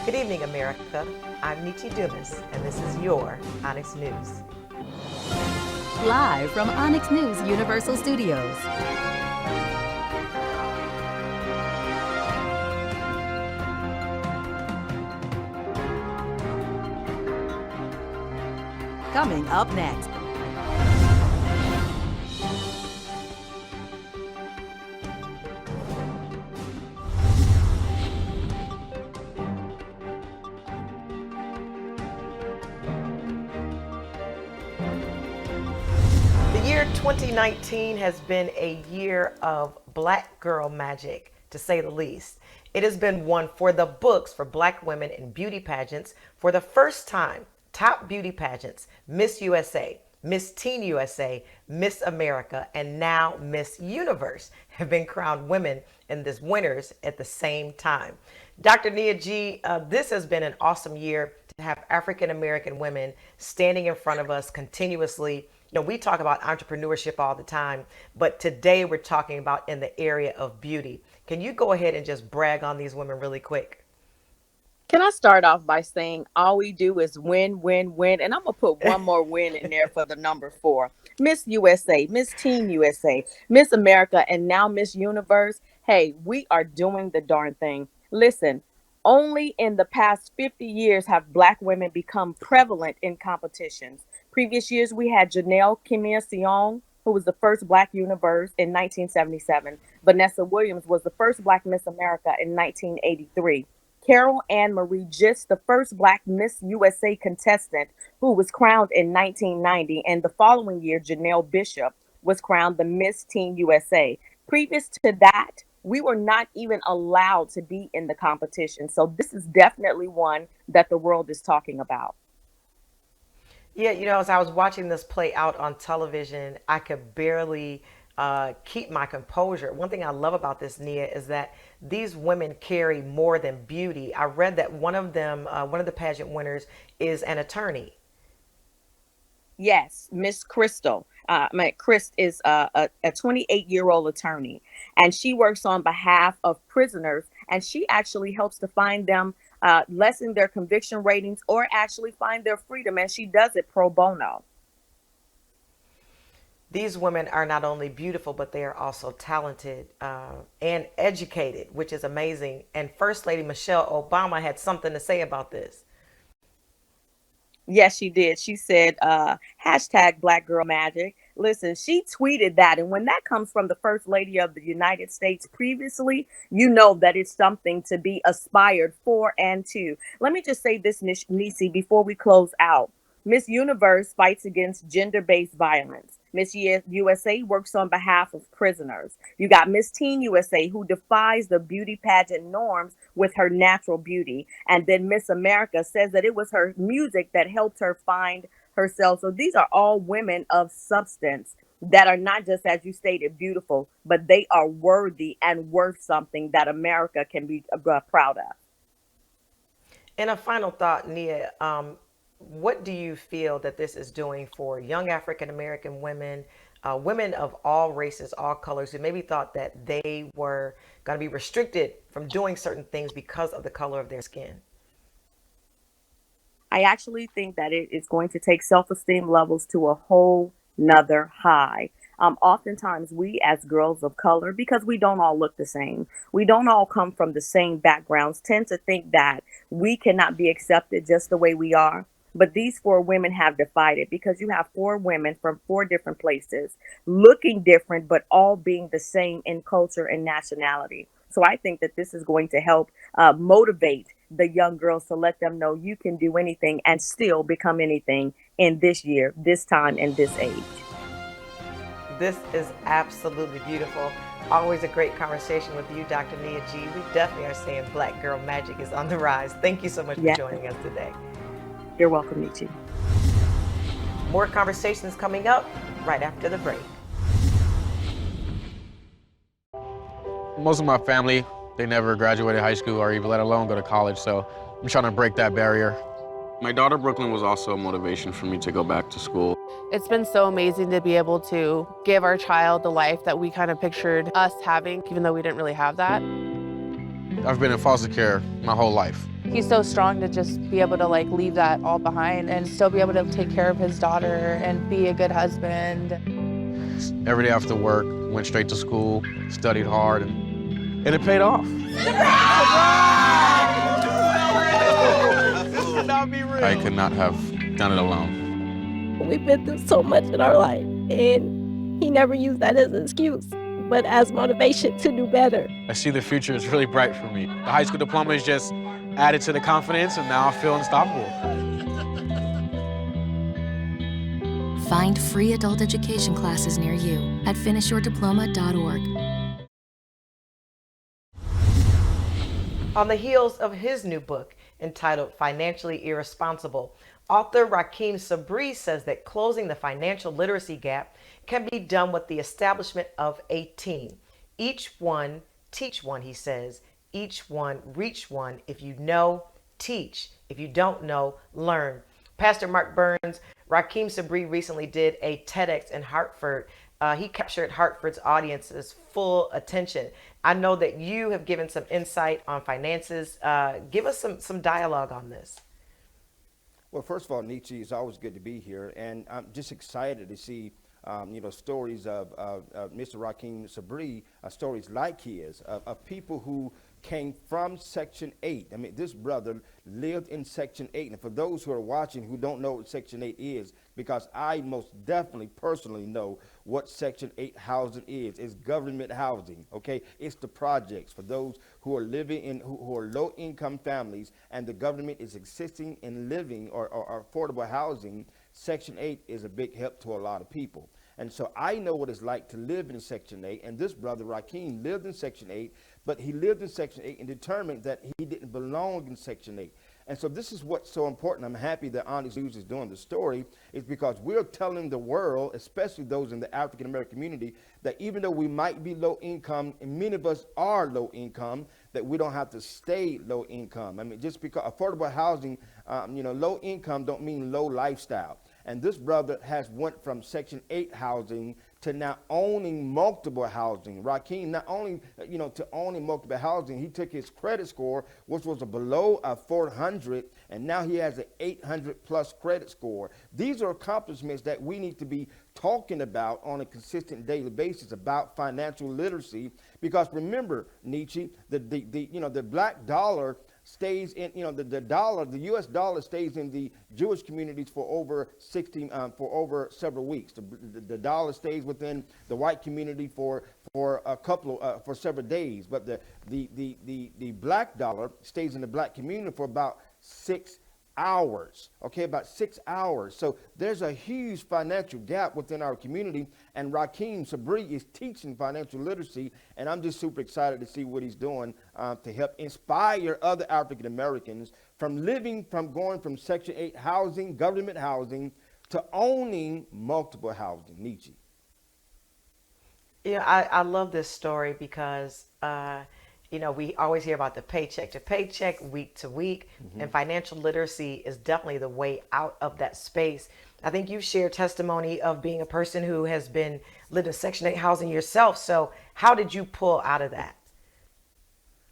Good evening, America. I'm Nietzsche Dumas, and this is your Onyx News. Live from Onyx News Universal Studios. Coming up next. The year 2019 has been a year of black girl magic, to say the least. It has been one for the books for black women in beauty pageants. For the first time, top beauty pageants, Miss USA, Miss Teen USA, Miss America, and now Miss Universe have been crowned women in this winners at the same time. Dr. Nia G, this has been an awesome year to have African American women standing in front of us continuously. You know, we talk about entrepreneurship all the time, but today we're talking about in the area of beauty. Can you go ahead and just brag on these women really quick? Can I start off by saying all we do is win, win, win? And I'm going to put one more win in there for the number 4. Miss USA, Miss Teen USA, Miss America, and now Miss Universe. Hey, we are doing the darn thing. Listen, only in the past 50 years have black women become prevalent in competitions. Previous years, we had Janelle Kimia Sion, who was the first Black Universe in 1977. Vanessa Williams was the first Black Miss America in 1983. Carol Ann Marie Gist, the first Black Miss USA contestant, who was crowned in 1990. And the following year, Janelle Bishop was crowned the Miss Teen USA. Previous to that, we were not even allowed to be in the competition. So this is definitely one that the world is talking about. Yeah, you know, as I was watching this play out on television, I could barely keep my composure. One thing I love about this, Nia, is that these women carry more than beauty. I read that one of them, one of the pageant winners, is an attorney. Yes, Miss Crystal. Chris is a 28-year-old attorney, and she works on behalf of prisoners, and she actually helps to find them, lessen their conviction ratings or actually find their freedom, and she does it pro bono. These women are not only beautiful, but they are also talented and educated, which is amazing. And First Lady Michelle Obama had something to say about this. Yes, she did. She said, hashtag Black Girl Magic. Listen, she tweeted that. And when that comes from the First Lady of the United States previously, you know that it's something to be aspired for and to. Let me just say this, Nisi, before we close out. Miss Universe fights against gender-based violence. Miss USA works on behalf of prisoners. You got Miss Teen USA, who defies the beauty pageant norms with her natural beauty. And then Miss America says that it was her music that helped her find herself. So these are all women of substance that are not just, as you stated, beautiful, but they are worthy and worth something that America can be proud of. And a final thought, Nia, what do you feel that this is doing for young African American women, women of all races, all colors, who maybe thought that they were going to be restricted from doing certain things because of the color of their skin? I actually think that it is going to take self-esteem levels to a whole nother high. Oftentimes, we as girls of color, because we don't all look the same, we don't all come from the same backgrounds, tend to think that we cannot be accepted just the way we are. But these 4 women have defied it, because you have 4 women from 4 different places, looking different, but all being the same in culture and nationality. So I think that this is going to help motivate the young girls to let them know you can do anything and still become anything in this year, this time, and this age. This is absolutely beautiful. Always a great conversation with you, Dr. Nia G. We definitely are saying Black Girl Magic is on the rise. Thank you so much for joining us today. You're welcome, Nietzsche. More conversations coming up right after the break. Most of my family, they never graduated high school or even let alone go to college, so I'm trying to break that barrier. My daughter Brooklyn was also a motivation for me to go back to school. It's been so amazing to be able to give our child the life that we kind of pictured us having, even though we didn't really have that. I've been in foster care my whole life. he's so strong to just be able to like leave that all behind and still be able to take care of his daughter and be a good husband. Every day after work, went straight to school, studied hard, and it paid off. This cannot be real. I could not have done it alone. We've been through so much in our life, and he never used that as an excuse, but as motivation to do better. I see the future is really bright for me. The high school diploma is just added to the confidence, and now I feel unstoppable. Find free adult education classes near you at finishyourdiploma.org. On the heels of his new book entitled Financially Irresponsible, author Rakeem Sabri says that closing the financial literacy gap can be done with the establishment of a team. Each one, teach one, he says. Each one, reach one. If you know, teach. If you don't know, learn. Pastor Mark Burns, Rakeem Sabri recently did a TEDx in Hartford. He captured Hartford's audience's full attention. I know that you have given some insight on finances. Give us some dialogue on this. Well, first of all, Nietzsche, it's always good to be here, and I'm just excited to see stories of Mr. Rakeem Sabri, stories like his, of people who came from Section 8. I mean, this brother lived in Section 8. And for those who are watching who don't know what Section 8 is, because I most definitely personally know what Section 8 housing is. It's government housing, okay? It's the projects for those who are living in, who are low-income families, and the government is assisting in living or affordable housing. Section 8 is a big help to a lot of people. And so I know what it's like to live in Section 8, and this brother, Rakeem, lived in Section 8, but he lived in Section 8 and determined that he didn't belong in Section 8. And so this is what's so important. I'm happy that Onyx News is doing the story, is because we're telling the world, especially those in the African-American community, that even though we might be low income, and many of us are low income, that we don't have to stay low income. I mean, just because affordable housing, low income don't mean low lifestyle. And this brother has went from Section 8 housing to now owning multiple housing. Rakeem, not only, to owning multiple housing, he took his credit score, which was below a 400, and now he has an 800 plus credit score. These are accomplishments that we need to be talking about on a consistent daily basis about financial literacy, because remember, Nietzsche, the black dollar stays in, the U.S. dollar stays in the Jewish communities for over several weeks. The dollar stays within the white community for several days, but the black dollar stays in the black community for about 6 hours, okay, about 6 hours. So there's a huge financial gap within our community, and Rakeem Sabri is teaching financial literacy, and I'm just super excited to see what he's doing to help inspire other African Americans from going from Section 8 housing, government housing, to owning multiple housing. Nietzsche. Yeah, I love this story because we always hear about the paycheck to paycheck, week to week, and financial literacy is definitely the way out of that space. I think you've shared testimony of being a person who has lived in Section 8 housing yourself. So how did you pull out of that?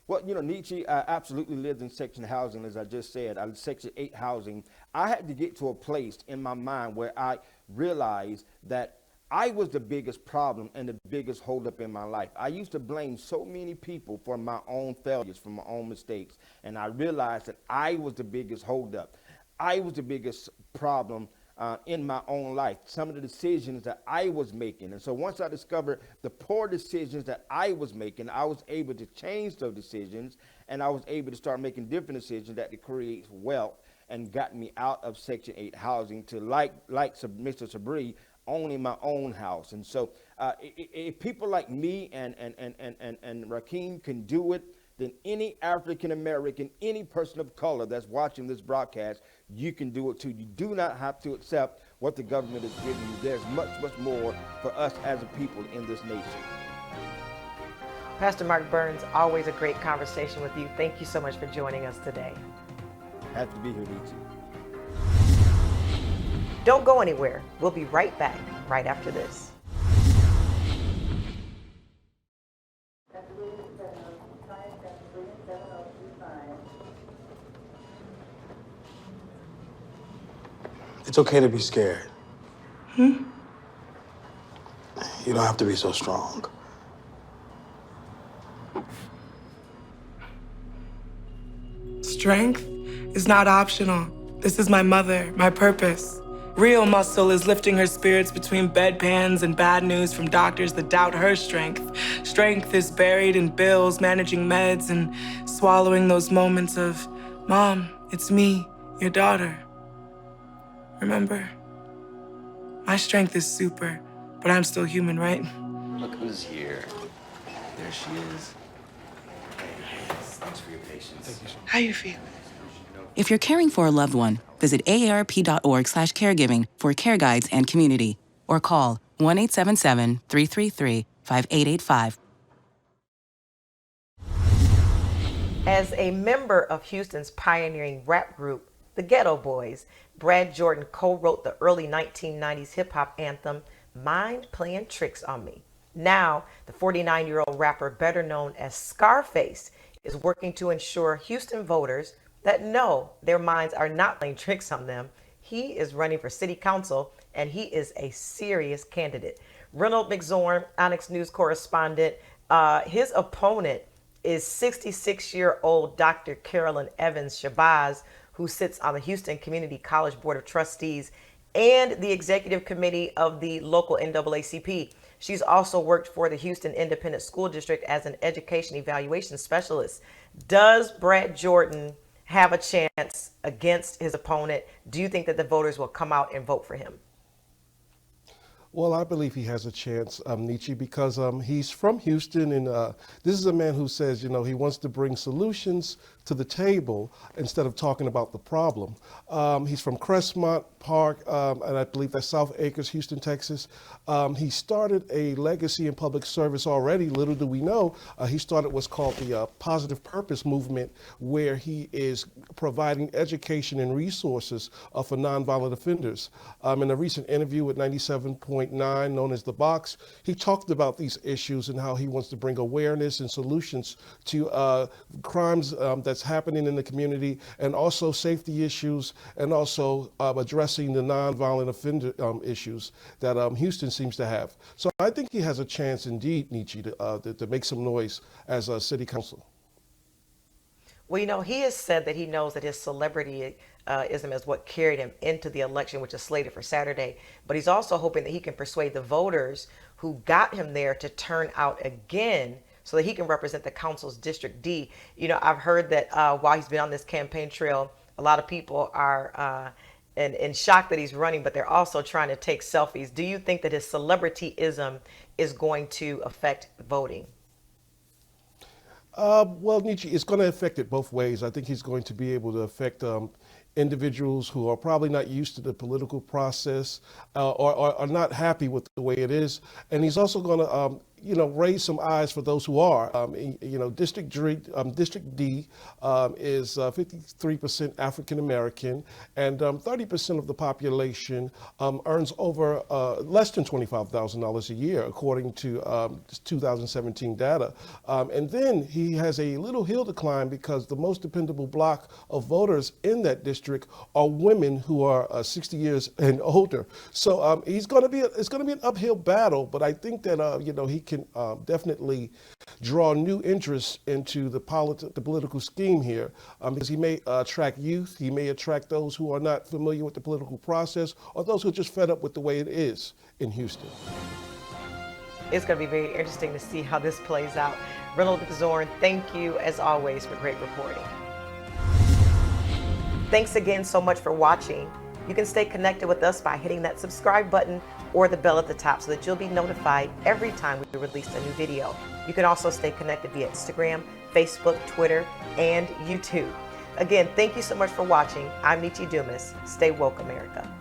Well, Nietzsche, I absolutely lived in Section housing, as I just said. I Section 8 housing. I had to get to a place in my mind where I realized that I was the biggest problem and the biggest holdup in my life. I used to blame so many people for my own failures, for my own mistakes. And I realized that I was the biggest holdup. I was the biggest problem in my own life, some of the decisions that I was making. And so once I discovered the poor decisions that I was making, I was able to change those decisions, and I was able to start making different decisions that create wealth and got me out of Section 8 housing to, like Mr. Sabri, owning my own house. And so if people like me and Rakeem can do it, then any African American, any person of color that's watching this broadcast, you can do it too. You do not have to accept what the government is giving you. There's much, much more for us as a people in this nation. Pastor Mark Burns, always a great conversation with you. Thank you so much for joining us today. Happy to be here, Nietzsche. Don't go anywhere. We'll be right back right after this. It's okay to be scared. You don't have to be so strong. Strength is not optional. This is my mother, my purpose. Real muscle is lifting her spirits between bedpans and bad news from doctors that doubt her strength. Strength is buried in bills, managing meds, and swallowing those moments of, Mom, it's me, your daughter. Remember? My strength is super, but I'm still human, right? Look who's here. There she is. Thanks for your patience. Thank you so much. How you feel? If you're caring for a loved one, visit aarp.org/caregiving for care guides and community, or call 1-877-333-5885. As a member of Houston's pioneering rap group, the Ghetto Boys, Brad Jordan co-wrote the early 1990s hip-hop anthem, Mind Playing Tricks on Me. Now, the 49-year-old rapper, better known as Scarface, is working to ensure Houston voters that know their minds are not playing tricks on them. He is running for city council, and he is a serious candidate. Reynolds McZorn, Onyx News correspondent, his opponent is 66-year-old Dr. Carolyn Evans Shabazz, who sits on the Houston Community College Board of Trustees and the executive committee of the local NAACP. She's also worked for the Houston Independent School District as an education evaluation specialist. Does Brad Jordan have a chance against his opponent? Do you think that the voters will come out and vote for him? Well, I believe he has a chance, Nietzsche, because he's from Houston, and this is a man who says, he wants to bring solutions to the table instead of talking about the problem. He's from Crestmont Park, and I believe that's South Acres, Houston, Texas. He started a legacy in public service already. Little do we know, he started what's called the Positive Purpose Movement, where he is providing education and resources for nonviolent offenders. In a recent interview with 97.9, known as The Box, he talked about these issues and how he wants to bring awareness and solutions to crimes that's happening in the community, and also safety issues, and also addressing the nonviolent offender issues that Houston seems to have. So I think he has a chance indeed, Nietzsche, to make some noise as a city council. Well, he has said that he knows that his celebrityism is what carried him into the election, which is slated for Saturday. But he's also hoping that he can persuade the voters who got him there to turn out again so that he can represent the council's District D. I've heard that while he's been on this campaign trail, a lot of people are in shock that he's running, but they're also trying to take selfies. Do you think that his celebrityism is going to affect voting? Well, Nietzsche, it's going to affect it both ways. I think he's going to be able to affect individuals who are probably not used to the political process or are not happy with the way it is. And he's also going to raise some eyes for those who are. District D is 53% African American, and 30% of the population earns over less than $25,000 a year, according to 2017 data. And then he has a little hill to climb because the most dependable block of voters in that district are women who are 60 years and older. So it's going to be an uphill battle, but I think that he can definitely draw new interest into the political scheme here, because he may attract youth, he may attract those who are not familiar with the political process, or those who are just fed up with the way it is in Houston. It's going to be very interesting to see how this plays out. Reynolds McZorn, thank you as always for great reporting. Thanks again so much for watching. You can stay connected with us by hitting that subscribe button or the bell at the top so that you'll be notified every time we release a new video. You can also stay connected via Instagram, Facebook, Twitter, and YouTube. Again, thank you so much for watching. I'm Nietzsche Dumas. Stay woke, America.